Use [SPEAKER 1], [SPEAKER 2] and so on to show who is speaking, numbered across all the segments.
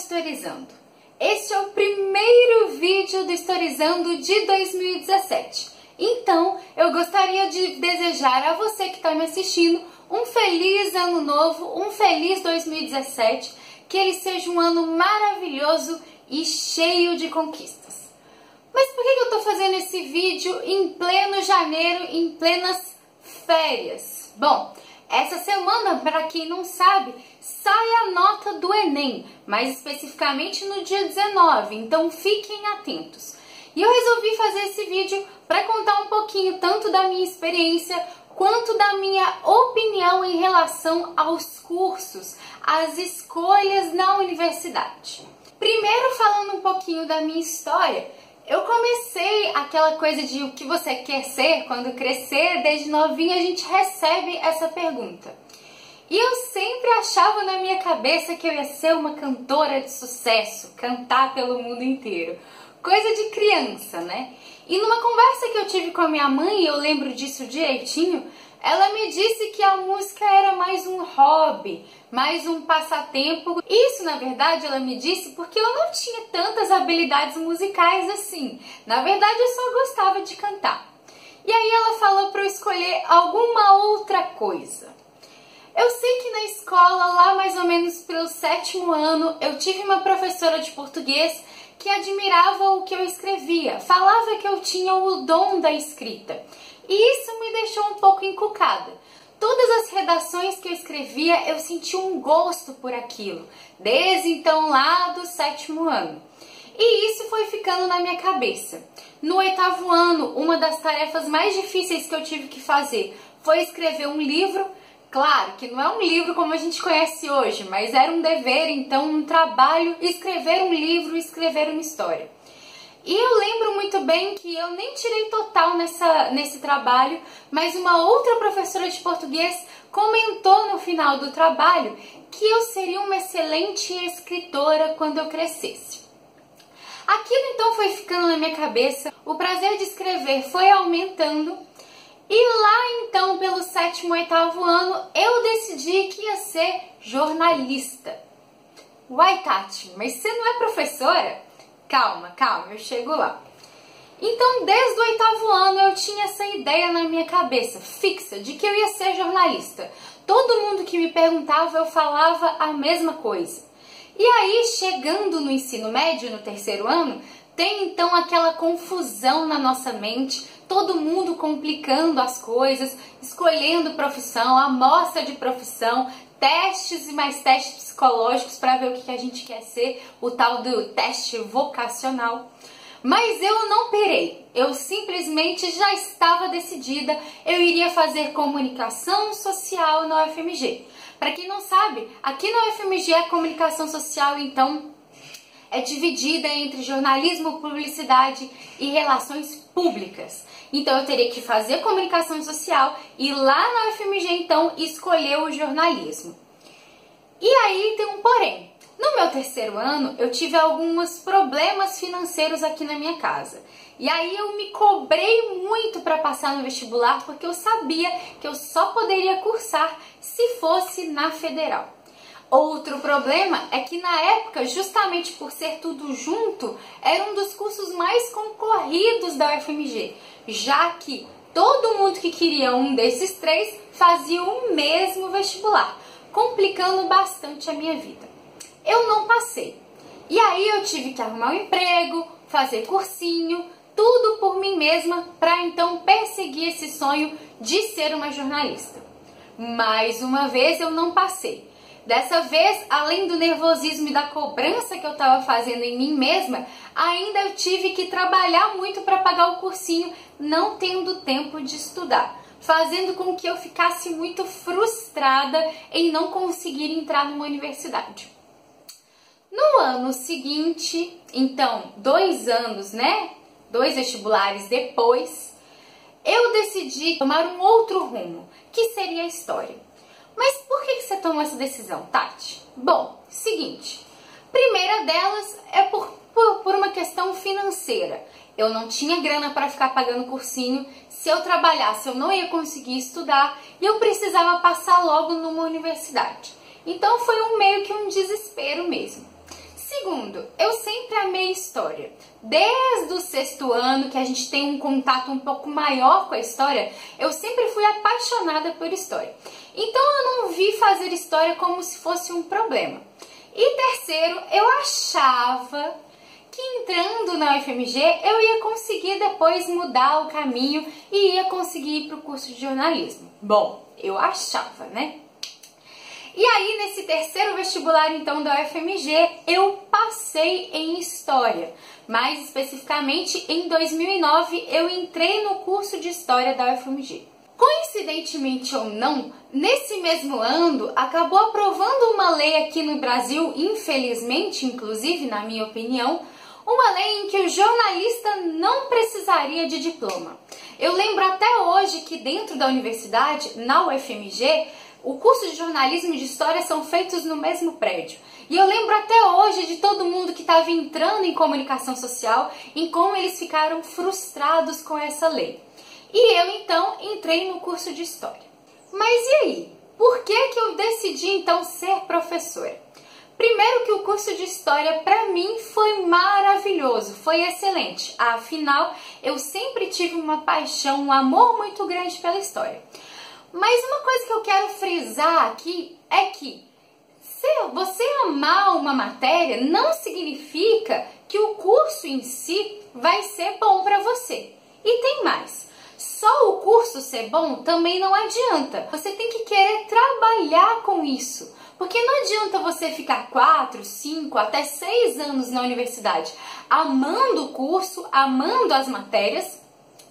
[SPEAKER 1] Storyzando. Este é o primeiro vídeo do Storyzando de 2017. Então, eu gostaria de desejar a você que está me assistindo um feliz ano novo, um feliz 2017, que ele seja um ano maravilhoso e cheio de conquistas. Mas por que eu estou fazendo esse vídeo em pleno janeiro, em plenas férias? Bom, essa semana, para quem não sabe, sai a nota do Enem, mais especificamente no dia 19, então fiquem atentos. E eu resolvi fazer esse vídeo para contar um pouquinho tanto da minha experiência quanto da minha opinião em relação aos cursos, às escolhas na universidade. Primeiro, falando um pouquinho da minha história, eu comecei aquela coisa de o que você quer ser quando crescer. Desde novinha a gente recebe essa pergunta. E eu sempre achava na minha cabeça que eu ia ser uma cantora de sucesso, cantar pelo mundo inteiro. Coisa de criança, né? E numa conversa que eu tive com a minha mãe, eu lembro disso direitinho, ela me disse que a música era mais um hobby, mais um passatempo. Isso, na verdade, ela me disse porque eu não tinha tantas habilidades musicais assim. Na verdade, eu só gostava de cantar. E aí ela falou para eu escolher alguma outra coisa. Eu sei que na escola, lá mais ou menos pelo 7º ano, eu tive uma professora de português que admirava o que eu escrevia, falava que eu tinha o dom da escrita. E isso me deixou um pouco encucada. Todas as redações que eu escrevia, eu sentia um gosto por aquilo, desde então lá do 7º ano. E isso foi ficando na minha cabeça. No 8º ano, uma das tarefas mais difíceis que eu tive que fazer foi escrever um livro. Claro que não é um livro como a gente conhece hoje, mas era um dever, então um trabalho, escrever um livro, escrever uma história. E eu lembro muito bem que eu nem tirei total nesse trabalho, mas uma outra professora de português comentou no final do trabalho que eu seria uma excelente escritora quando eu crescesse. Aquilo então foi ficando na minha cabeça, o prazer de escrever foi aumentando. E lá então, pelo 7º, 8º ano, eu decidi que ia ser jornalista. Uai, Tati, mas você não é professora? Calma, eu chego lá. Então, desde o 8º ano, eu tinha essa ideia na minha cabeça, fixa, de que eu ia ser jornalista. Todo mundo que me perguntava, eu falava a mesma coisa. E aí, chegando no ensino médio, no 3º ano, tem então aquela confusão na nossa mente, todo mundo complicando as coisas, escolhendo profissão, amostra de profissão, testes e mais testes psicológicos para ver o que a gente quer ser, o tal do teste vocacional. Mas eu não pirei, eu simplesmente já estava decidida, eu iria fazer comunicação social na UFMG. Para quem não sabe, aqui na UFMG a comunicação social, então, é dividida entre jornalismo, publicidade e relações públicas. Então eu teria que fazer comunicação social e lá na UFMG então escolher o jornalismo. E aí tem um porém. No meu 3º ano eu tive alguns problemas financeiros aqui na minha casa. E aí eu me cobrei muito para passar no vestibular porque eu sabia que eu só poderia cursar se fosse na federal. Outro problema é que na época, justamente por ser tudo junto, era um dos cursos mais concorridos da UFMG, já que todo mundo que queria um desses três fazia o mesmo vestibular, complicando bastante a minha vida. Eu não passei. E aí eu tive que arrumar um emprego, fazer cursinho, tudo por mim mesma, para então perseguir esse sonho de ser uma jornalista. Mais uma vez eu não passei. Dessa vez, além do nervosismo e da cobrança que eu estava fazendo em mim mesma, ainda eu tive que trabalhar muito para pagar o cursinho, não tendo tempo de estudar, fazendo com que eu ficasse muito frustrada em não conseguir entrar numa universidade. No ano seguinte, então, 2 anos, né? 2 vestibulares depois, eu decidi tomar um outro rumo, que seria a história. Mas por que você tomou essa decisão, Tati? Bom, seguinte, primeira delas é por uma questão financeira. Eu não tinha grana para ficar pagando cursinho, se eu trabalhasse eu não ia conseguir estudar e eu precisava passar logo numa universidade. Então foi meio que um desespero mesmo. Segundo, eu sempre amei história. Desde o sexto ano, que a gente tem um contato um pouco maior com a história, eu sempre fui apaixonada por história. Então eu não vi fazer história como se fosse um problema. E terceiro, eu achava que entrando na UFMG eu ia conseguir depois mudar o caminho e ia conseguir ir para o curso de jornalismo. Bom, eu achava, né? E aí, nesse terceiro vestibular, então, da UFMG, eu passei em História. Mais especificamente, em 2009, eu entrei no curso de História da UFMG. Coincidentemente ou não, nesse mesmo ano, acabou aprovando uma lei aqui no Brasil, infelizmente, inclusive, na minha opinião, uma lei em que o jornalista não precisaria de diploma. Eu lembro até hoje que dentro da universidade, na UFMG, o curso de jornalismo e de história são feitos no mesmo prédio. E eu lembro até hoje de todo mundo que estava entrando em comunicação social, em como eles ficaram frustrados com essa lei. E eu, então, entrei no curso de história. Mas e aí? Por que eu decidi, então, ser professora? Primeiro que o curso de História, para mim, foi maravilhoso, foi excelente. Afinal, eu sempre tive uma paixão, um amor muito grande pela história. Mas uma coisa que eu quero frisar aqui é que se você amar uma matéria não significa que o curso em si vai ser bom para você. E tem mais. Só o curso ser bom também não adianta. Você tem que querer trabalhar com isso. Porque não adianta você ficar 4, 5, até 6 anos na universidade amando o curso, amando as matérias,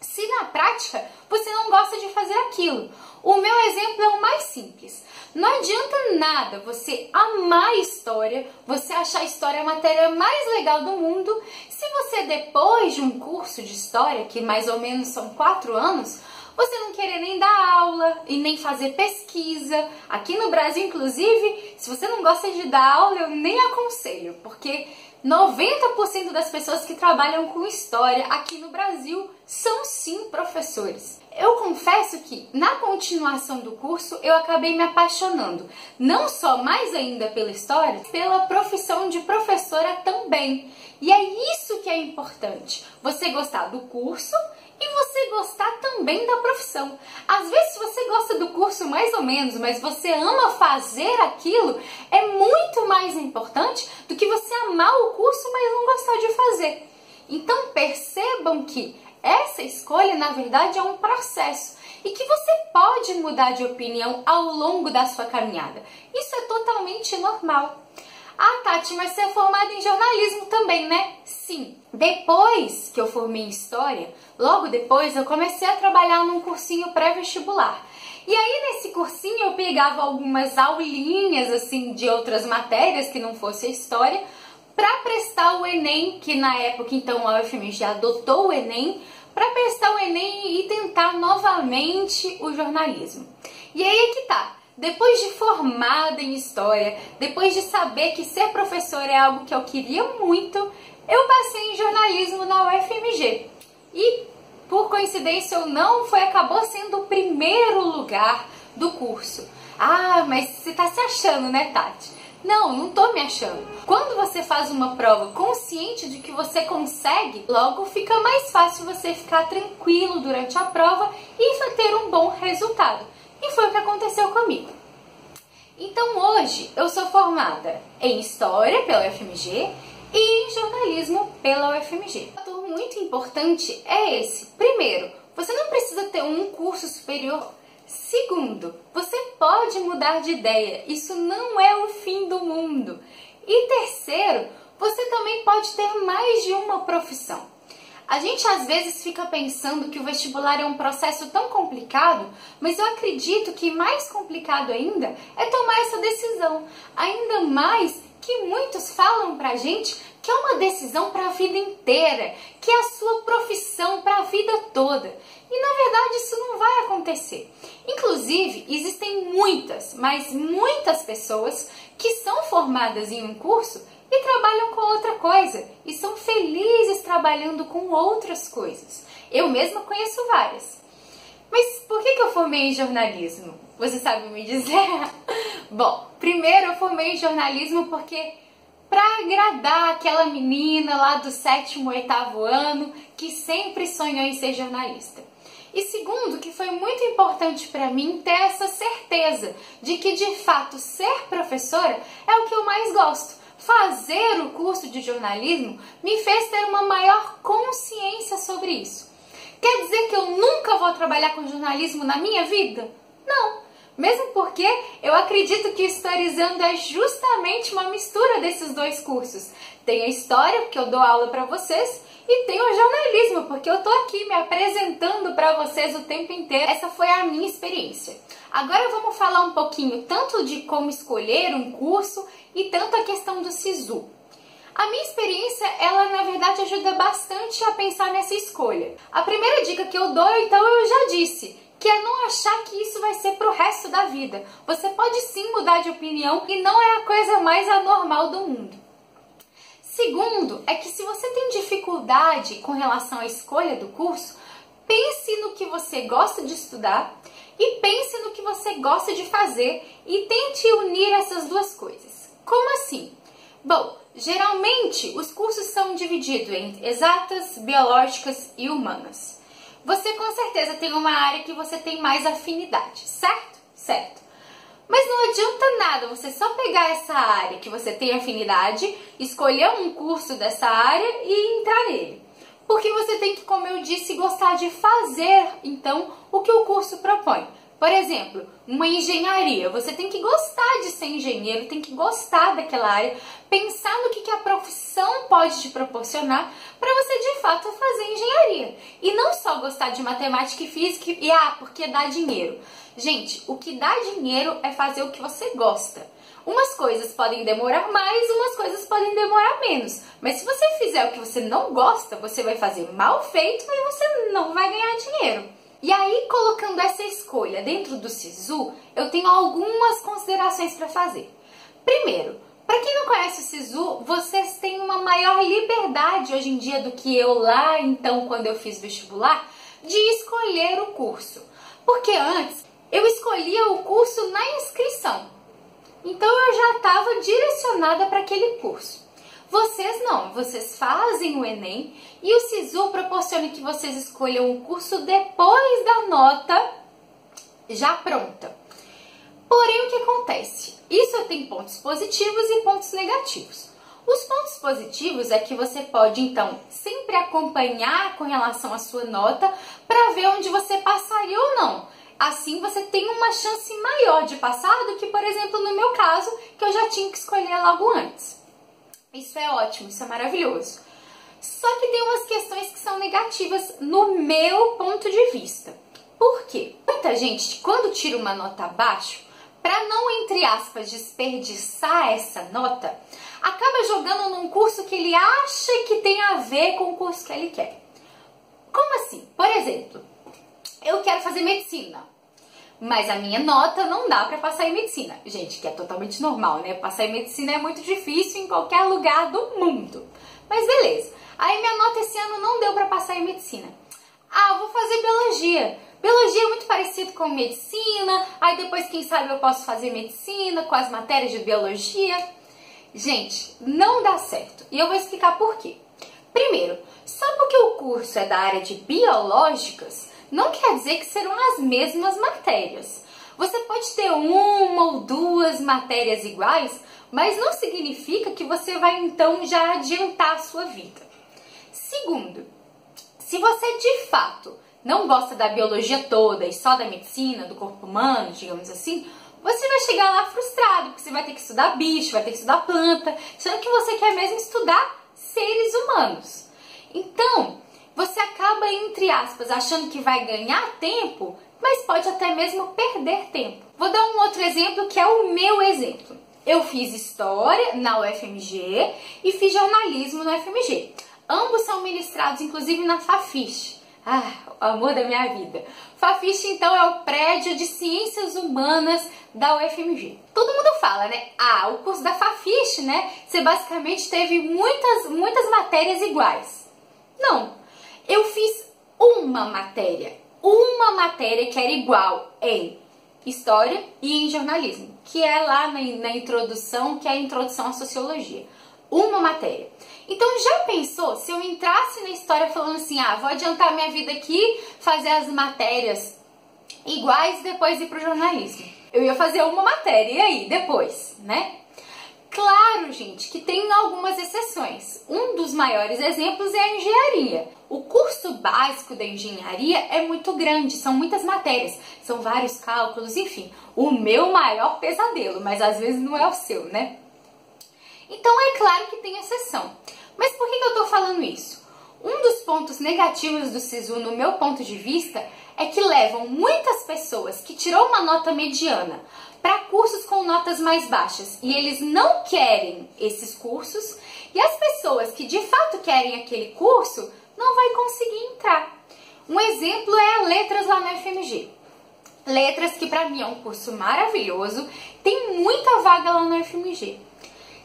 [SPEAKER 1] se na prática você não gosta de fazer aquilo. O meu exemplo é o mais simples. Não adianta nada você amar história, você achar a história a matéria mais legal do mundo, se você depois de um curso de história, que mais ou menos são 4 anos, você não querer nem dar aula e nem fazer pesquisa. Aqui no Brasil, inclusive, se você não gosta de dar aula, eu nem aconselho, porque 90% das pessoas que trabalham com história aqui no Brasil são sim professores. Eu confesso que na continuação do curso eu acabei me apaixonando, não só mais ainda pela história, pela profissão de professora também. E é isso que é importante, você gostar do curso e você gostar também da profissão. Às vezes você gosta do curso mais ou menos, mas você ama fazer aquilo, é muito mais importante do que você amar o curso, mas não gostar de fazer. Então percebam que essa escolha, na verdade, é um processo e que você pode mudar de opinião ao longo da sua caminhada. Isso é totalmente normal. Ah, Tati, mas você é formada em jornalismo também, né? Sim. Depois que eu formei em História, logo depois eu comecei a trabalhar num cursinho pré-vestibular. E aí nesse cursinho eu pegava algumas aulinhas assim de outras matérias que não fosse a História para prestar o Enem, que na época então a UFMG adotou o Enem, para prestar o Enem e tentar novamente o jornalismo. E aí é que tá. Depois de formada em História, depois de saber que ser professora é algo que eu queria muito, eu passei em jornalismo na UFMG. E, por coincidência ou não, acabou sendo o primeiro lugar do curso. Ah, mas você tá se achando, né, Tati? Não, não tô me achando. Quando você faz uma prova consciente de que você consegue, logo fica mais fácil você ficar tranquilo durante a prova e ter um bom resultado. E foi o que aconteceu comigo. Então hoje eu sou formada em História pela UFMG e em Jornalismo pela UFMG. Um fator muito importante é esse. Primeiro, você não precisa ter um curso superior. Segundo, você pode mudar de ideia. Isso não é o fim do mundo. E terceiro, você também pode ter mais de uma profissão. A gente às vezes fica pensando que o vestibular é um processo tão complicado, mas eu acredito que mais complicado ainda é tomar essa decisão. Ainda mais que muitos falam pra gente que é uma decisão para a vida inteira, que é a sua profissão para a vida toda. E na verdade isso não vai acontecer. Inclusive, existem muitas, mas muitas pessoas que são formadas em um curso e trabalham com outra coisa, e são felizes trabalhando com outras coisas. Eu mesma conheço várias. Mas por que eu formei em jornalismo? Você sabe me dizer? Bom, primeiro eu formei em jornalismo porque para agradar aquela menina lá do 7º, 8º ano que sempre sonhou em ser jornalista. E segundo, que foi muito importante para mim ter essa certeza de que de fato ser professora é o que eu mais gosto. Fazer o curso de jornalismo me fez ter uma maior consciência sobre isso. Quer dizer que eu nunca vou trabalhar com jornalismo na minha vida? Não. Mesmo porque eu acredito que Historizando é justamente uma mistura desses dois cursos. Tem a história, porque eu dou aula para vocês, e tem o jornalismo, porque eu tô aqui me apresentando para vocês o tempo inteiro. Essa foi a minha experiência. Agora vamos falar um pouquinho tanto de como escolher um curso e tanto a questão do SISU. A minha experiência, ela na verdade ajuda bastante a pensar nessa escolha. A primeira dica que eu dou, então, eu já disse, que é não achar que isso vai ser pro resto da vida. Você pode sim mudar de opinião e não é a coisa mais anormal do mundo. Segundo, é que se você tem dificuldade com relação à escolha do curso, pense no que você gosta de estudar e pense no que você gosta de fazer e tente unir essas duas coisas. Como assim? Bom, geralmente os cursos são divididos em exatas, biológicas e humanas. Você com certeza tem uma área que você tem mais afinidade, certo? Certo. Mas não adianta nada você só pegar essa área que você tem afinidade, escolher um curso dessa área e entrar nele. Porque você tem que, como eu disse, gostar de fazer, então, o que o curso propõe. Por exemplo, uma engenharia. Você tem que gostar de ser engenheiro, tem que gostar daquela área, pensar no que a profissão pode te proporcionar para você, de fato, fazer engenharia. E não só gostar de matemática e física e, porque dá dinheiro. Gente, o que dá dinheiro é fazer o que você gosta. Umas coisas podem demorar mais, umas coisas podem demorar menos. Mas se você fizer o que você não gosta, você vai fazer mal feito e você não vai ganhar dinheiro. E aí, colocando essa escolha dentro do SISU, eu tenho algumas considerações para fazer. Primeiro, para quem não conhece o SISU, vocês têm uma maior liberdade hoje em dia do que eu lá, então, quando eu fiz vestibular, de escolher o curso. Porque antes, eu escolhia o curso na inscrição. Então, eu já estava direcionada para aquele curso. Vocês não, vocês fazem o Enem e o SISU proporciona que vocês escolham o curso depois da nota já pronta. Porém, o que acontece? Isso tem pontos positivos e pontos negativos. Os pontos positivos é que você pode, então, sempre acompanhar com relação à sua nota para ver onde você passaria ou não. Assim, você tem uma chance maior de passar do que, por exemplo, no meu caso, que eu já tinha que escolher logo antes. Isso é ótimo, isso é maravilhoso. Só que tem umas questões que são negativas no meu ponto de vista. Por quê? Muita gente, quando tira uma nota abaixo, para não, entre aspas, desperdiçar essa nota, acaba jogando num curso que ele acha que tem a ver com o curso que ele quer. Como assim? Por exemplo, eu quero fazer medicina, mas a minha nota não dá para passar em medicina. Gente, que é totalmente normal, né? Passar em medicina é muito difícil em qualquer lugar do mundo. Mas beleza. Aí minha nota esse ano não deu para passar em medicina. Ah, vou fazer biologia. Biologia é muito parecido com medicina. Aí depois, quem sabe, eu posso fazer medicina com as matérias de biologia. Gente, não dá certo. E eu vou explicar por quê. Primeiro, só porque o curso é da área de biológicas, não quer dizer que serão as mesmas matérias. Você pode ter uma ou duas matérias iguais, mas não significa que você vai então já adiantar a sua vida. Segundo, se você de fato não gosta da biologia toda e só da medicina, do corpo humano, digamos assim, você vai chegar lá frustrado, porque você vai ter que estudar bicho, vai ter que estudar planta, sendo que você quer mesmo estudar seres humanos. Então, você acaba, entre aspas, achando que vai ganhar tempo, mas pode até mesmo perder tempo. Vou dar um outro exemplo que é o meu exemplo. Eu fiz História na UFMG e fiz Jornalismo na UFMG. Ambos são ministrados, inclusive, na Fafiche. Ah, o amor da minha vida. Fafiche, então, é o prédio de Ciências Humanas da UFMG. Todo mundo fala, né? Ah, o curso da Fafiche, né? Você basicamente teve muitas matérias iguais. Não. Eu fiz uma matéria que era igual em História e em Jornalismo, que é lá na introdução, que é a introdução à Sociologia. uma matéria. Então já pensou se eu entrasse na história falando assim, vou adiantar minha vida aqui, fazer as matérias iguais e depois ir pro jornalismo? Eu ia fazer uma matéria, e aí, depois, né? Claro, gente, que tem algumas exceções. Um dos maiores exemplos é a engenharia. O curso básico da engenharia é muito grande, são muitas matérias, são vários cálculos, enfim. O meu maior pesadelo, mas às vezes não é o seu, né? Então é claro que tem exceção. Mas por que eu tô falando isso? Um dos pontos negativos do SISU, no meu ponto de vista, é que levam muitas pessoas que tirou uma nota mediana para cursos com notas mais baixas e eles não querem esses cursos, e as pessoas que de fato querem aquele curso não vai conseguir entrar. Um exemplo é a Letras lá na UFMG. Letras, que para mim é um curso maravilhoso, tem muita vaga lá na UFMG.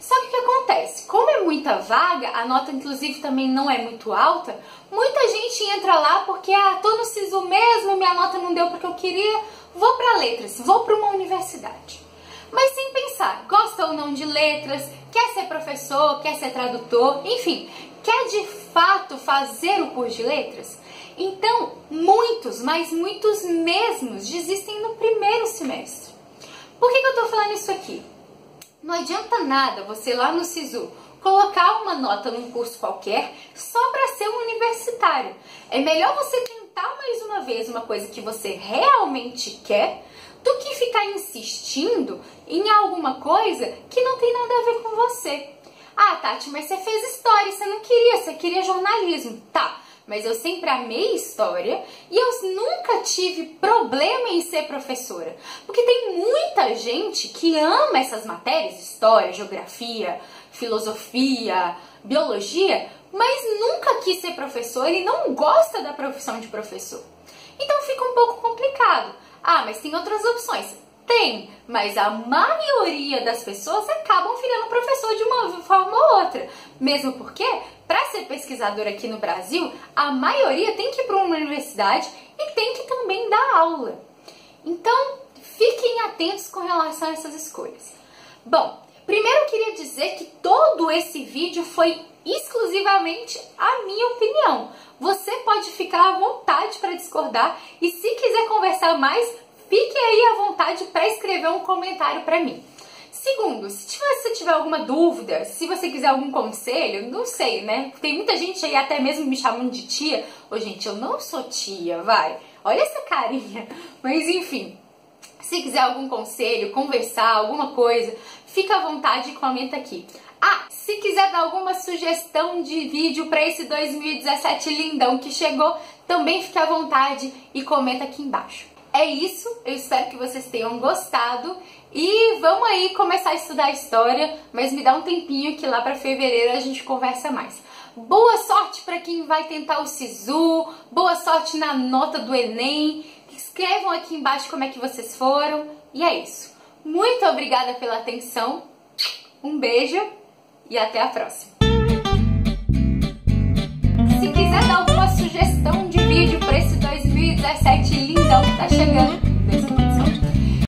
[SPEAKER 1] Só que o que acontece? Como é muita vaga, a nota inclusive também não é muito alta, muita gente entra lá porque, tô no SISU mesmo, minha nota não deu porque eu queria, vou para letras, vou para uma universidade. Mas sem pensar, gosta ou não de letras, quer ser professor, quer ser tradutor, enfim, quer de fato fazer o curso de letras? Então, muitos, mas muitos mesmos, desistem no primeiro semestre. Por que eu tô falando isso aqui? Não adianta nada você lá no SISU colocar uma nota num curso qualquer só para ser um universitário. É melhor você tentar mais uma vez uma coisa que você realmente quer do que ficar insistindo em alguma coisa que não tem nada a ver com você. Tati, mas você fez história, você não queria, você queria jornalismo. Tá, mas eu sempre amei história e eu nunca tive problema em ser professora. Porque tem muita gente que ama essas matérias, história, geografia, filosofia, biologia, mas nunca quis ser professora e não gosta da profissão de professor. Então fica um pouco complicado. Mas tem outras opções. Tem, mas a maioria das pessoas acabam virando professor de uma forma ou outra. Mesmo porque, para ser pesquisador aqui no Brasil, a maioria tem que ir para uma universidade e tem que também dar aula. Então, fiquem atentos com relação a essas escolhas. Bom, primeiro eu queria dizer que todo esse vídeo foi exclusivamente a minha opinião. Você pode ficar à vontade para discordar e se quiser conversar mais, fique aí à vontade para escrever um comentário para mim. Segundo, se você tiver alguma dúvida, se você quiser algum conselho, não sei, né? Tem muita gente aí até mesmo me chamando de tia. Gente, eu não sou tia, vai. Olha essa carinha. Mas enfim, se quiser algum conselho, conversar, alguma coisa, fica à vontade e comenta aqui. Se quiser dar alguma sugestão de vídeo para esse 2017 lindão que chegou, também fique à vontade e comenta aqui embaixo. É isso, eu espero que vocês tenham gostado e vamos aí começar a estudar história, mas me dá um tempinho que lá para fevereiro a gente conversa mais. Boa sorte para quem vai tentar o SISU, boa sorte na nota do Enem, escrevam aqui embaixo como é que vocês foram e é isso. Muito obrigada pela atenção, um beijo e até a próxima. Se quiser dar alguma sugestão de vídeo para esse 2017 lindão que tá chegando,